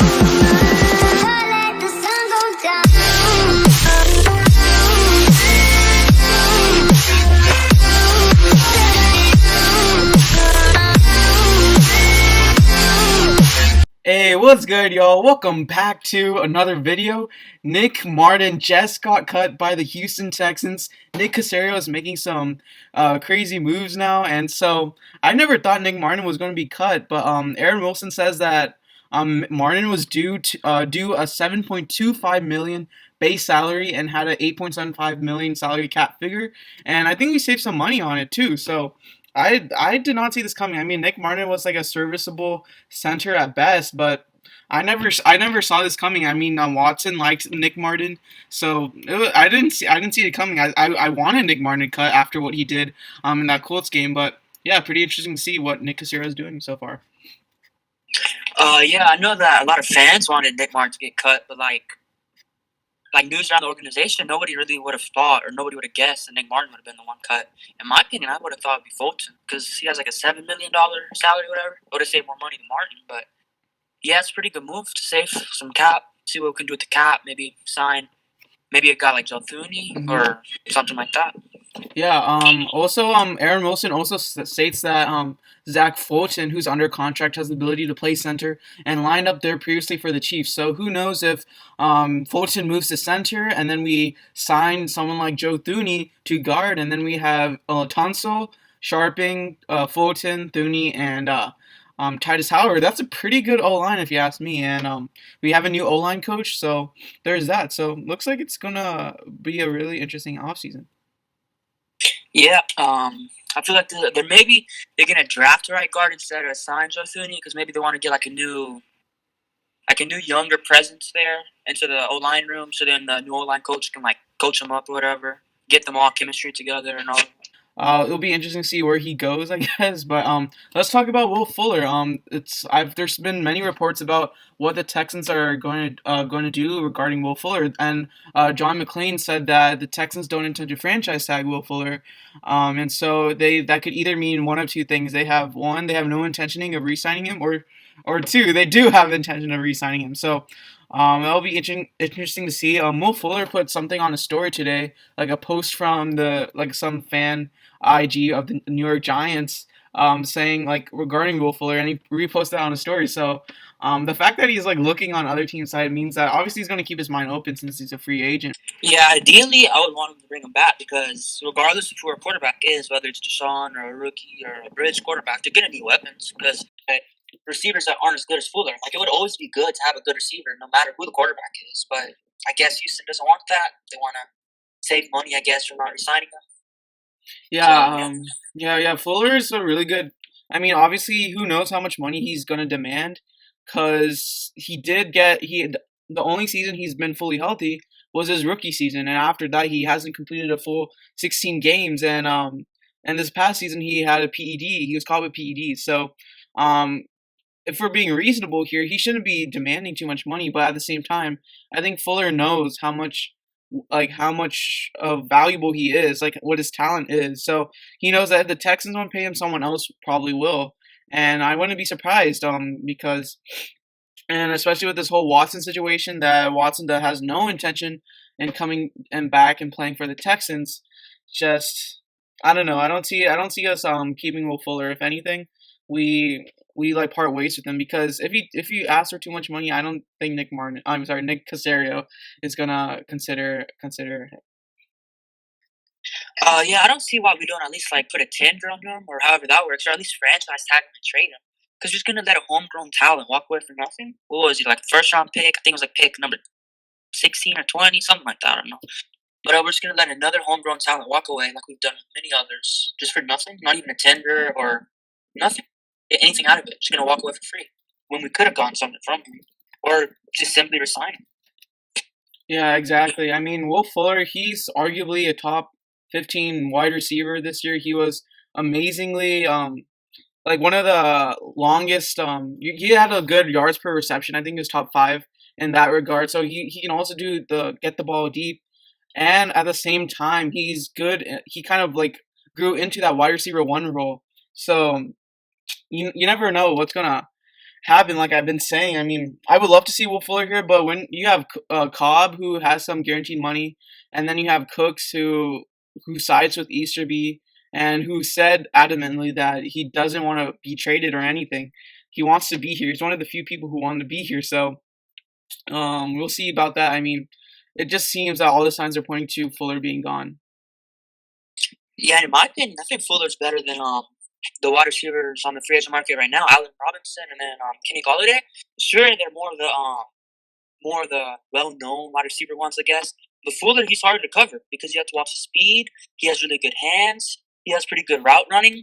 Let the sun go down. Hey, what's good, y'all? Welcome back to another video. Nick Martin just got cut by the Houston Texans. Nick Caserio is making some crazy moves now, and so I never thought Nick Martin was going to be cut, but Aaron Wilson says that Martin was due a 7.25 million base salary and had a 8.75 million salary cap figure, and I think we saved some money on it too. So I did not see this coming. I mean, Nick Martin was like a serviceable center at best, but I never saw this coming. I mean, Watson likes Nick Martin, so I didn't see it coming. I wanted Nick Martin to cut after what he did in that Colts game, but yeah, pretty interesting to see what Nick Caserio is doing so far. Yeah, I know that a lot of fans wanted Nick Martin to get cut, but like news around the organization, nobody really would have thought, or nobody would have guessed that Nick Martin would have been the one cut. In my opinion, I would have thought it'd be Fulton because he has like a $7 million salary, or whatever. I would have saved more money than Martin, but yeah, it's a pretty good move to save some cap. See what we can do with the cap. Maybe sign, maybe a guy like Joe Thuney or something like that. Yeah. Also, Aaron Wilson also states that Zach Fulton, who's under contract, has the ability to play center and lined up there previously for the Chiefs. So who knows if Fulton moves to center and then we sign someone like Joe Thuney to guard, and then we have Tunsil, Sharping, Fulton, Thuney, and Titus Howard. That's a pretty good O line if you ask me. And we have a new O line coach, so there's that. So looks like it's gonna be a really interesting offseason. Yeah, I feel like they're gonna draft a right guard instead of sign Joe Thuney because maybe they want to get like a new younger presence there into the O line room, so then the new O line coach can like coach them up or whatever, get them all chemistry together and all. It'll be interesting to see where he goes, I guess. But let's talk about Will Fuller. There's been many reports about what the Texans are going to do regarding Will Fuller, and John McClain said that the Texans don't intend to franchise tag Will Fuller, and so that could either mean one of two things. They have no intention of re-signing him, or two, they do have intention of re-signing him. So. It'll be interesting to see. Will Fuller put something on a story today, like a post from some fan IG of the New York Giants, saying like regarding Will Fuller, and he reposted that on a story. So, the fact that he's like looking on other teams' side means that obviously he's going to keep his mind open since he's a free agent. Yeah, ideally, I would want him to bring him back because regardless of who our quarterback is, whether it's Deshaun or a rookie or a bridge quarterback, they're going to need weapons because receivers that aren't as good as Fuller. Like, it would always be good to have a good receiver no matter who the quarterback is. But I guess Houston doesn't want that. They want to save money, I guess, from not resigning him. Yeah, yeah. Fuller is a really good. I mean, obviously, who knows how much money he's going to demand? Because the only season he's been fully healthy was his rookie season, and after that, he hasn't completed a full 16 games. And this past season, he had a PED. He was caught with PED. So, if we're being reasonable here, he shouldn't be demanding too much money. But at the same time, I think Fuller knows how much valuable he is, like what his talent is. So he knows that if the Texans won't pay him, someone else probably will, and I wouldn't be surprised. And especially with this whole Watson situation, that Watson that has no intention in coming and back and playing for the Texans. Just I don't know. I don't see us keeping Will Fuller. If anything, we like part ways with him because if you ask for too much money, I don't think Nick Caserio is gonna consider it. Yeah, I don't see why we don't at least like put a tender on him or however that works, or at least franchise tag him and trade him. Because you're just gonna let a homegrown talent walk away for nothing. What was he, like, first round pick? I think it was like pick number 16 or 20, something like that. I don't know. But we're just gonna let another homegrown talent walk away like we've done with many others, just for nothing. Not even a tender or nothing. Get anything out of it. Just gonna walk away for free when we could have gotten something from him, or just simply resign him. Yeah, exactly. I mean, Will Fuller, he's arguably a top 15 wide receiver this year. He was amazingly like one of the longest. He had a good yards per reception. I think he was top 5 in that regard. So he can also do get the ball deep, and at the same time he's good. He kind of like grew into that wide receiver 1 role. So you never know what's gonna happen. Like I've been saying, I mean, I would love to see Will Fuller here, but when you have Cobb who has some guaranteed money, and then you have Cooks who sides with Easterby and who said adamantly that he doesn't want to be traded or anything. He wants to be here. He's one of the few people who want to be here. So we'll see about that. I mean, it just seems that all the signs are pointing to Fuller being gone. Yeah, in my opinion, I think Fuller's better than the wide receivers on the free agent market right now, Allen Robinson and then Kenny Golladay. Sure, they're more of the well-known wide receiver ones, I guess. But Fuller, he's hard to cover because you have to watch the speed. He has really good hands. He has pretty good route running.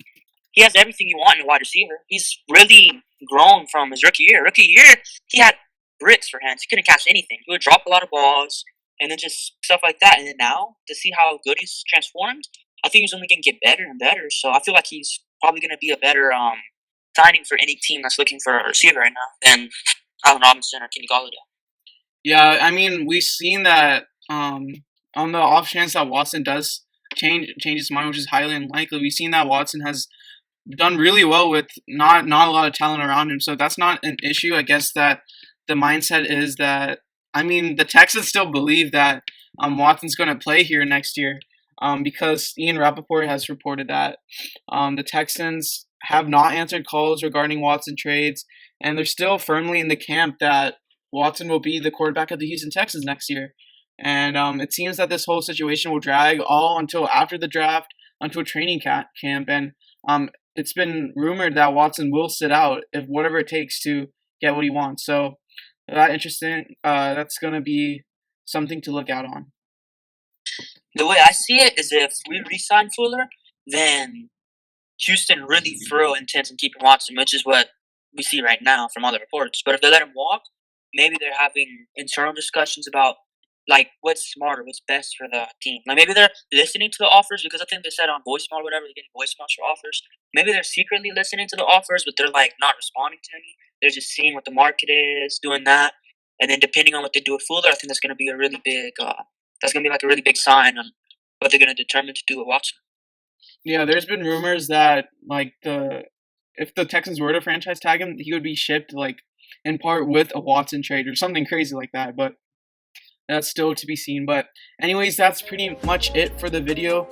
He has everything you want in a wide receiver. He's really grown from his rookie year. Rookie year, he had bricks for hands. He couldn't catch anything. He would drop a lot of balls and then just stuff like that. And then now, to see how good he's transformed, I think he's only going to get better and better. So I feel like he's probably going to be a better signing for any team that's looking for a receiver right now than Allen Robinson or Kenny Golladay. Yeah, I mean, we've seen that on the off chance that Watson does change his mind, which is highly unlikely. We've seen that Watson has done really well with not a lot of talent around him, so that's not an issue. I guess that the mindset is that, I mean, the Texans still believe that Watson's going to play here next year because Ian Rappaport has reported that the Texans have not answered calls regarding Watson trades, and they're still firmly in the camp that Watson will be the quarterback of the Houston Texans next year. And it seems that this whole situation will drag all until after the draft, until training camp. And it's been rumored that Watson will sit out if whatever it takes to get what he wants. So interesting. That's going to be something to look out on. The way I see it is if we re-sign Fuller, then Houston really intends on keeping Watson, which is what we see right now from other reports. But if they let him walk, maybe they're having internal discussions about like what's smarter, what's best for the team. Like maybe they're listening to the offers because I think they said on voicemail or whatever, they're getting voicemails for offers. Maybe they're secretly listening to the offers, but they're like not responding to any. They're just seeing what the market is, doing that, and then depending on what they do with Fuller, I think that's going to be a really big. That's going to be like a really big sign on what they're going to determine to do with Watson. Yeah, there's been rumors that like if the Texans were to franchise tag him, he would be shipped like in part with a Watson trade or something crazy like that. But that's still to be seen. But anyways, that's pretty much it for the video.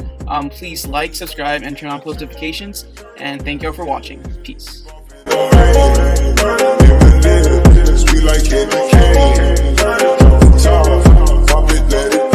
Please like, subscribe, and turn on post notifications. And thank you all for watching. Peace. Sweet like candy cane. Pop it, let it